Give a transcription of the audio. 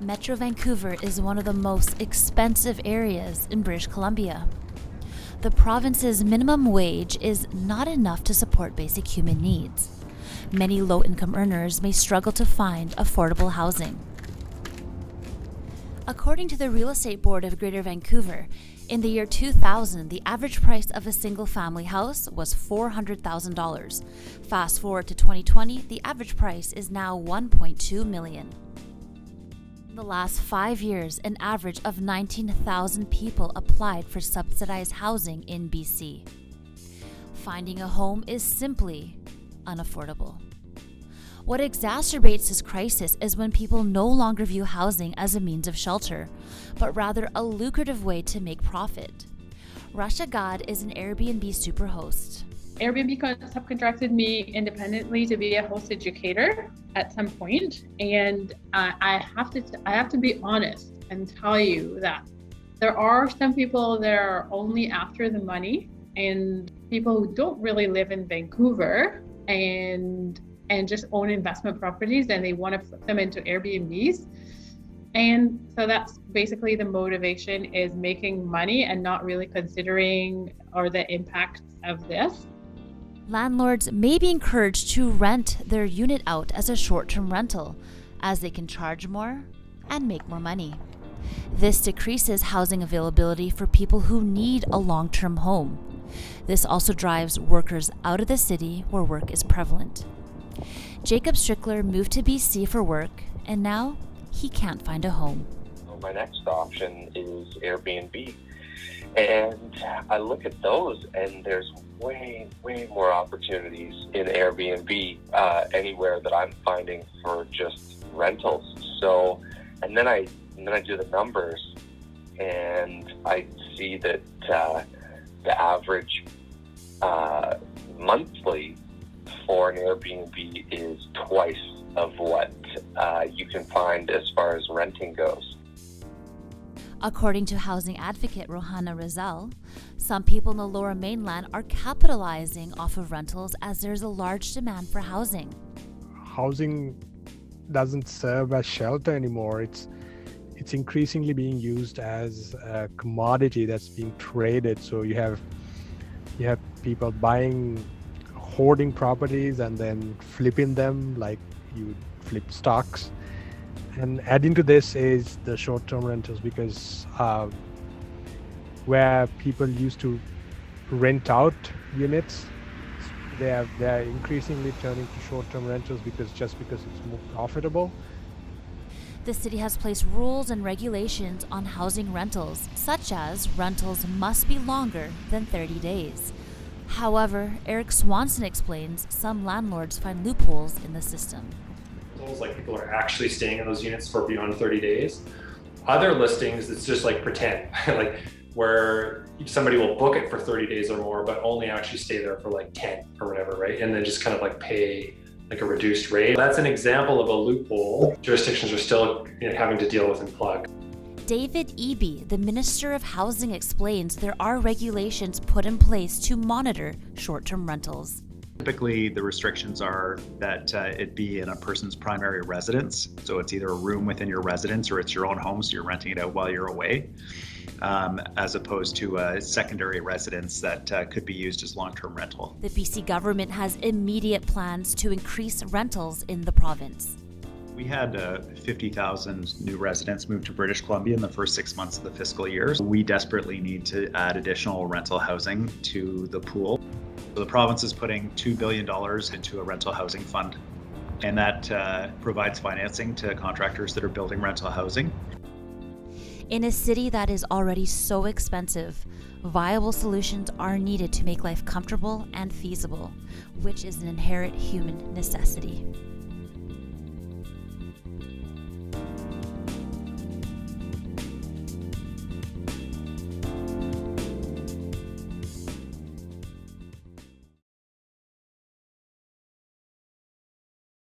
Metro Vancouver is one of the most expensive areas in British Columbia. The province's minimum wage is not enough to support basic human needs. Many low-income earners may struggle to find affordable housing. According to the Real Estate Board of Greater Vancouver, in the year 2000, the average price of a single-family house was $400,000. Fast forward to 2020, the average price is now $1.2 million. In the last 5 years, an average of 19,000 people applied for subsidized housing in BC. Finding a home is simply unaffordable. What exacerbates this crisis is when people no longer view housing as a means of shelter, but rather a lucrative way to make profit. Rasha Gad is an Airbnb superhost. Airbnb subcontracted me independently to be a host educator at some point, and I have to be honest and tell you that there are some people that are only after the money, and people who don't really live in Vancouver and just own investment properties, and they want to put them into Airbnbs. And so that's basically the motivation, is making money and not really considering or the impacts of this. Landlords may be encouraged to rent their unit out as a short-term rental, as they can charge more and make more money. This decreases housing availability for people who need a long-term home. This also drives workers out of the city where work is prevalent. Jacob Strickler moved to BC for work, and now he can't find a home. My next option is Airbnb. And I look at those, and there's way more opportunities in Airbnb anywhere that I'm finding for just rentals. So, and then I do the numbers, and I see that the average monthly for an Airbnb is twice of what you can find as far as renting goes. According to housing advocate Rohana Rizal, some people in the Lower Mainland are capitalizing off of rentals as there's a large demand for housing. Housing doesn't serve as shelter anymore. It's increasingly being used as a commodity that's being traded. So you have people hoarding properties and then flipping them like you flip stocks. And adding to this is the short-term rentals, because where people used to rent out units, they are increasingly turning to short-term rentals because it's more profitable. The city has placed rules and regulations on housing rentals, such as rentals must be longer than 30 days. However, Eric Swanson explains some landlords find loopholes in the system. Like people are actually staying in those units for beyond 30 days. Other listings, it's just like pretend, like where somebody will book it for 30 days or more, but only actually stay there for like 10 or whatever, right? And then just kind of like pay like a reduced rate. That's an example of a loophole jurisdictions are still having to deal with and plug. David Eby, the Minister of Housing, explains there are regulations put in place to monitor short-term rentals. Typically, the restrictions are that it be in a person's primary residence. So it's either a room within your residence or it's your own home, so you're renting it out while you're away, as opposed to a secondary residence that could be used as long-term rental. The BC government has immediate plans to increase rentals in the province. We had 50,000 new residents move to British Columbia in the first 6 months of the fiscal year. We desperately need to add additional rental housing to the pool. So the province is putting $2 billion into a rental housing fund, and that provides financing to contractors that are building rental housing. In a city that is already so expensive, viable solutions are needed to make life comfortable and feasible, which is an inherent human necessity.